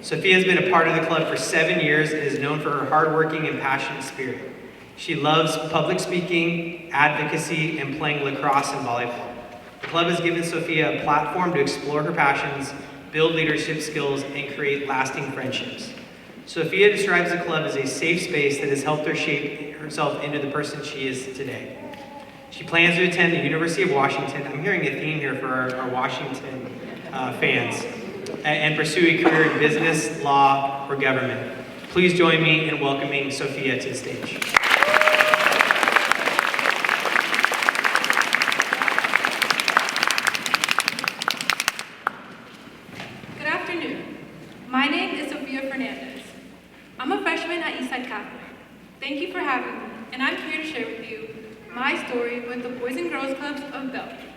Sophia has been a part of the club for 7 years and is known for her hardworking and passionate spirit. She loves public speaking, advocacy, and playing lacrosse and volleyball. The club has given Sophia a platform to explore her passions, build leadership skills, and create lasting friendships. Sophia describes the club as a safe space that has helped her shape herself into the person she is today. She plans to attend the University of Washington. I'm hearing a theme here for our Washington fans. And pursue a career in business, law, or government. Please join me in welcoming Sophia to the stage. Good afternoon. My name is Sophia Fernandez. I'm a freshman at Eastside Catholic. Thank you for having me, and I'm here to share with you my story with the Boys and Girls Clubs of Bellevue.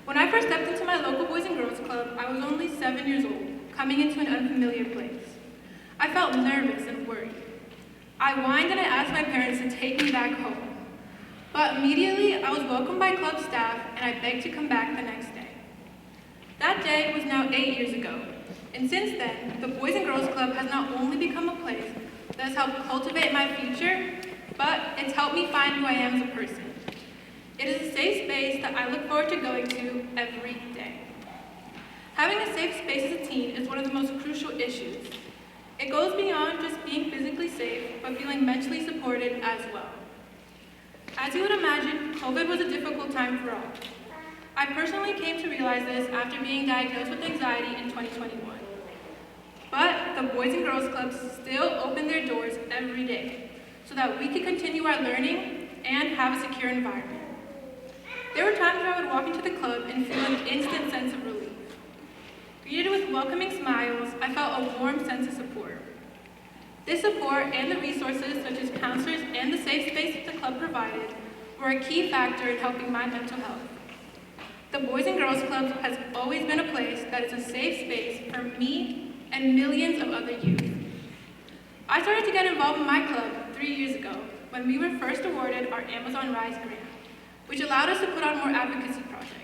When I first stepped into my local Boys and Girls Club, I was only 7 years old, coming into an unfamiliar place. I felt nervous and worried. I whined and I asked my parents to take me back home. But immediately, I was welcomed by club staff and I begged to come back the next day. That day was now 8 years ago, and since then, the Boys and Girls Club has not only become a place that has helped cultivate my future, but it's helped me find who I am as a person. It is a safe space that I look forward to going to every day. Having a safe space as a teen is one of the most crucial issues. It goes beyond just being physically safe, but feeling mentally supported as well. As you would imagine, COVID was a difficult time for all. I personally came to realize this after being diagnosed with anxiety in 2021. But the Boys and Girls Clubs still open their doors every day so that we can continue our learning and have a secure environment. There were times where I would walk into the club and feel an instant sense of relief. Greeted with welcoming smiles, I felt a warm sense of support. This support and the resources such as counselors and the safe space that the club provided were a key factor in helping my mental health. The Boys and Girls Club has always been a place that is a safe space for me and millions of other youth. I started to get involved in my club 3 years ago when we were first awarded our Amazon Rise grant, which allowed us to put on more advocacy projects.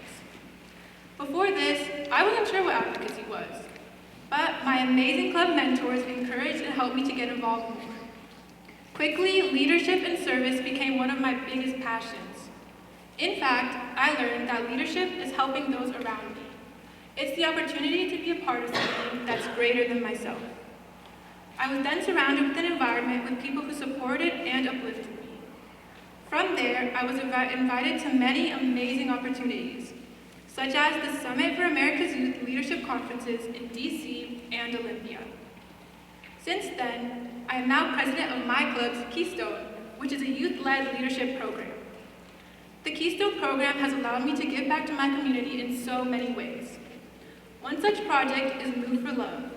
Before this, I wasn't sure what advocacy was, but my amazing club mentors encouraged and helped me to get involved more. Quickly, leadership and service became one of my biggest passions. In fact, I learned that leadership is helping those around me. It's the opportunity to be a part of something that's greater than myself. I was then surrounded with an environment with people who supported and uplifted me. From there, I was invited to many amazing opportunities, such as the Summit for America's Youth Leadership Conferences in DC and Olympia. Since then, I am now president of my club's Keystone, which is a youth-led leadership program. The Keystone program has allowed me to give back to my community in so many ways. One such project is Move for Love.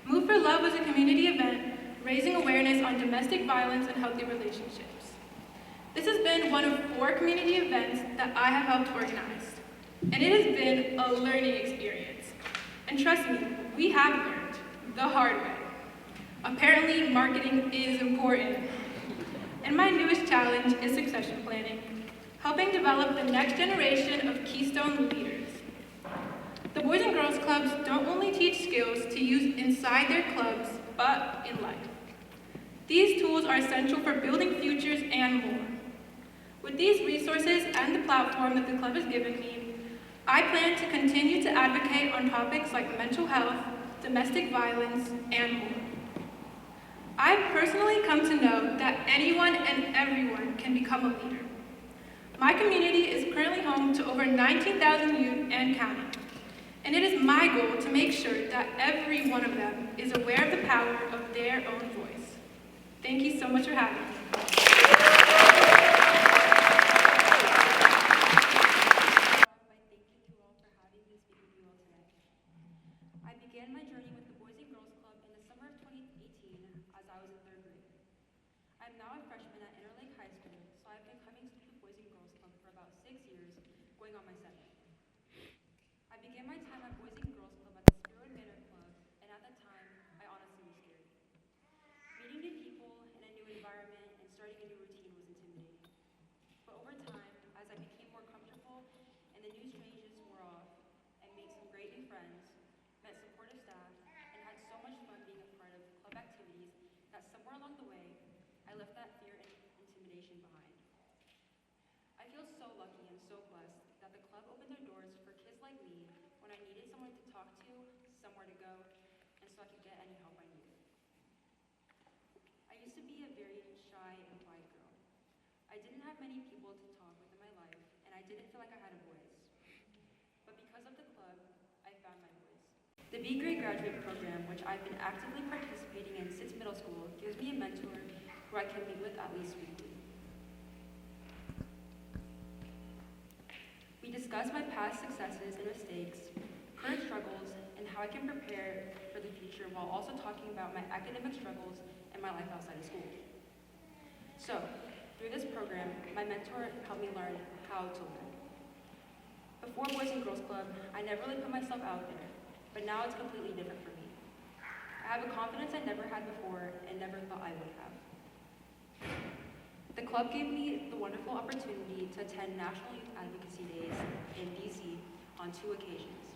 Move for Love was a community event raising awareness on domestic violence and healthy relationships. This has been one of 4 community events that I have helped organize, and it has been a learning experience. And trust me, we have learned the hard way. Apparently, marketing is important. And my newest challenge is succession planning, helping develop the next generation of Keystone leaders. The Boys and Girls Clubs don't only teach skills to use inside their clubs, but in life. These tools are essential for building futures and more. With these resources and the platform that the club has given me, I plan to continue to advocate on topics like mental health, domestic violence, and more. I've personally come to know that anyone and everyone can become a leader. My community is currently home to over 19,000 youth and counting. And it is my goal to make sure that every one of them is aware of the power of their own voice. Thank you so much for having me. I began my journey with the Boys and Girls Club in the summer of 2018 as I was in 3rd grade. I'm now a freshman at Interlake High School, so I've been coming to the Boys and Girls Club for about 6 years, going on my 7th. I began my time at Boys and Girls Club at the Spiro Manor Club, and at that time, I honestly was scared. Meeting new people in a new environment and starting a new routine was intimidating. But over time, as I became more comfortable and the new strangeness wore off, I made some great new friends, met supportive staff, and had so much so blessed that the club opened their doors for kids like me when I needed someone to talk to, somewhere to go, and so I could get any help I needed. I used to be a very shy and quiet girl. I didn't have many people to talk with in my life, and I didn't feel like I had a voice. But because of the club, I found my voice. The Be Great Graduate Program, which I've been actively participating in since middle school, gives me a mentor who I can meet with at least weekly. We discuss my past successes and mistakes, current struggles, and how I can prepare for the future while also talking about my academic struggles and my life outside of school. So, through this program, my mentor helped me learn how to learn. Before Boys and Girls Club, I never really put myself out there, but now it's completely different for me. I have a confidence I never had before and never thought I would have. The club gave me the wonderful opportunity to attend National Youth Advocacy Days in DC on 2 occasions.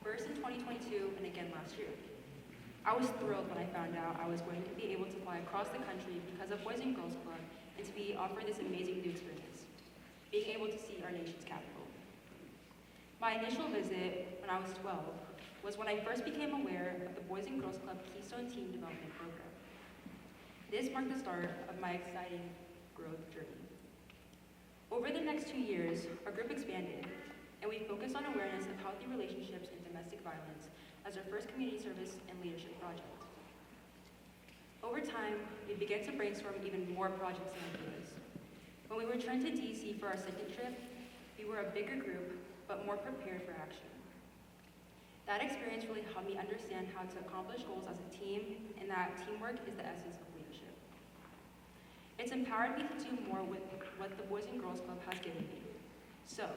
First in 2022 and again last year. I was thrilled when I found out I was going to be able to fly across the country because of Boys and Girls Club and to be offered this amazing new experience, being able to see our nation's capital. My initial visit when I was 12 was when I first became aware of the Boys and Girls Club Keystone Team Development Program. This marked the start of my exciting growth journey. Over the next 2 years, our group expanded, and we focused on awareness of healthy relationships and domestic violence as our first community service and leadership project. Over time, we began to brainstorm even more projects and ideas. When we returned to DC for our second trip, we were a bigger group, but more prepared for action. That experience really helped me understand how to accomplish goals as a team, and that teamwork is the essence of leadership. It's empowered me to do more with what the Boys and Girls Club has given me. So,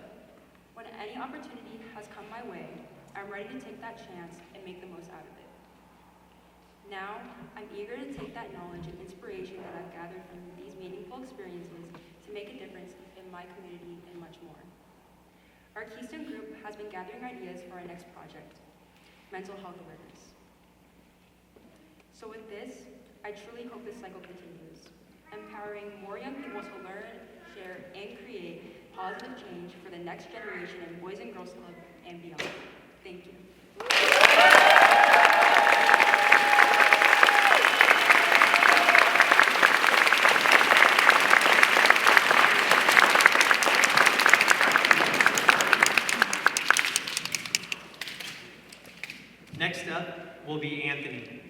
when any opportunity has come my way, I'm ready to take that chance and make the most out of it. Now, I'm eager to take that knowledge and inspiration that I've gathered from these meaningful experiences to make a difference in my community and much more. Our Keystone group has been gathering ideas for our next project, mental health awareness. So with this, I truly hope this cycle continues, empowering more young people to learn, share, and create positive change for the next generation in Boys and Girls Club and beyond. Thank you. Next up will be Anthony.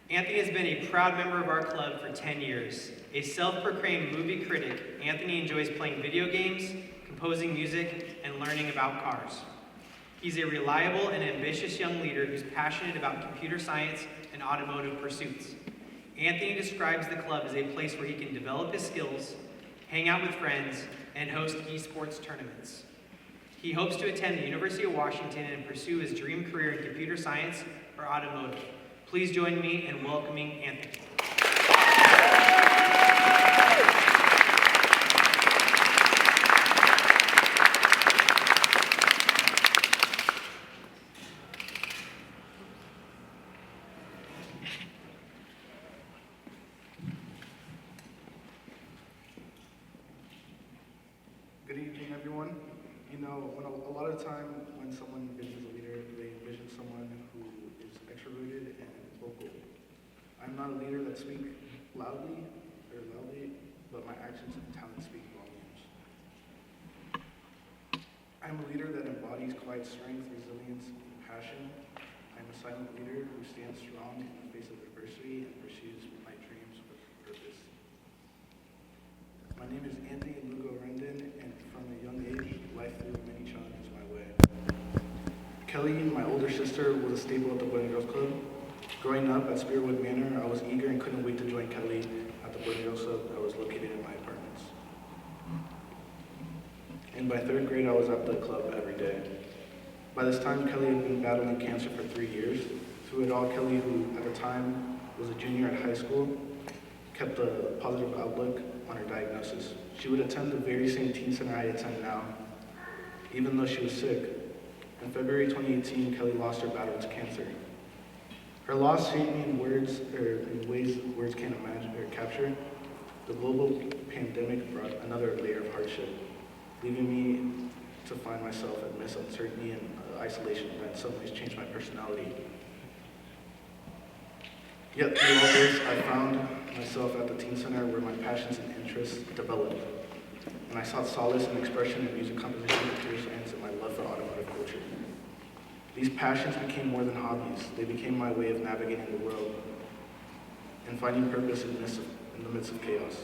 Anthony has been a proud member of our club for 10 years. A self-proclaimed movie critic, Anthony enjoys playing video games, composing music, and learning about cars. He's a reliable and ambitious young leader who's passionate about computer science and automotive pursuits. Anthony describes the club as a place where he can develop his skills, hang out with friends, and host esports tournaments. He hopes to attend the University of Washington and pursue his dream career in computer science or automotive. Please join me in welcoming Anthony. Good evening, everyone. You know, a lot of the time when someone envisions a leader, they envision someone who is extroverted and vocal. I'm not a leader that speaks loudly, but my actions and talents speak volumes. I'm a leader that embodies quiet strength, resilience, and passion. I'm a silent leader who stands strong in the face of adversity and pursues my dreams with purpose. My name is Anthony Lugo Rendon, and from a young age, life threw many challenges my way. Kelly, my older sister, was a staple at the Boys and Girls Club. Growing up at Spearwood Manor, I was eager and couldn't wait to join Kelly at the Boys and Girls Club that was located in my apartments. And by 3rd grade, I was at the club every day. By this time, Kelly had been battling cancer for 3 years. Through it all, Kelly, who at the time was a junior at high school, kept a positive outlook on her diagnosis. She would attend the very same teen center I attend now, even though she was sick. In February 2018, Kelly lost her battle to cancer. Her loss hit me in ways words can't imagine or capture. The global pandemic brought another layer of hardship, leaving me to find myself amidst uncertainty and isolation that suddenly changed my personality. Yet through all this, I found myself at the teen center where my passions and interests developed, and I sought solace and expression in music composition, computer science, and my love for automotive culture. These passions became more than hobbies. They became my way of navigating the world and finding purpose in the midst of chaos.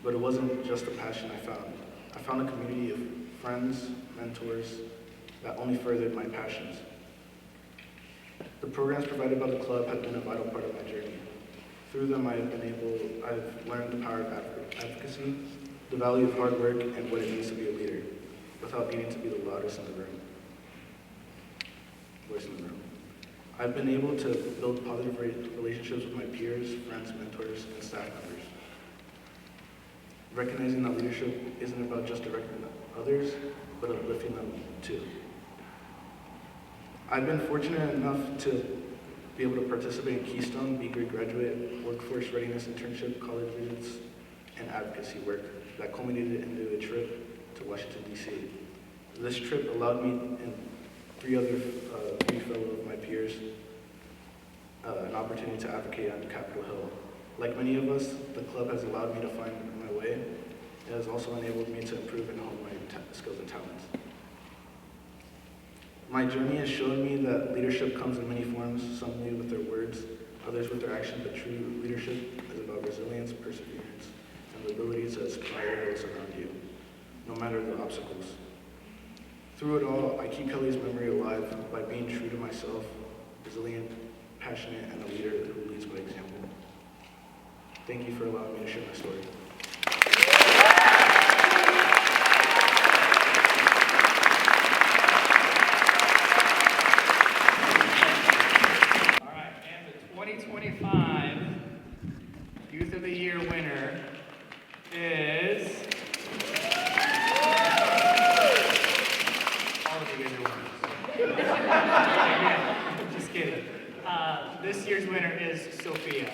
But it wasn't just a passion I found. I found a community of friends, mentors, that only furthered my passions. The programs provided by the club have been a vital part of my journey. Through them, I've learned the power of advocacy, the value of hard work, and what it means to be a leader, without needing to be the loudest in the room. Voice in the room. I've been able to build positive relationships with my peers, friends, mentors, and staff members. Recognizing that leadership isn't about just directing others, but uplifting them too. I've been fortunate enough to be able to participate in Keystone, be great graduate, workforce readiness internship, college visits, and advocacy work that culminated into a trip to Washington, D.C. This trip allowed me and three fellow of my peers an opportunity to advocate on Capitol Hill. Like many of us, the club has allowed me to find my way. It has also enabled me to improve and hone my skills and talents. My journey has shown me that leadership comes in many forms, some lead with their words, others with their action, but true leadership is about resilience, perseverance, and the ability to inspire those around you, no matter the obstacles. Through it all, I keep Kelly's memory alive by being true to myself, resilient, passionate, and a leader who leads by example. Thank you for allowing me to share my story. All right, and the 2025 Youth of the Year winner is... All of you guys are winners. Yeah, just kidding. This year's winner is Sophia.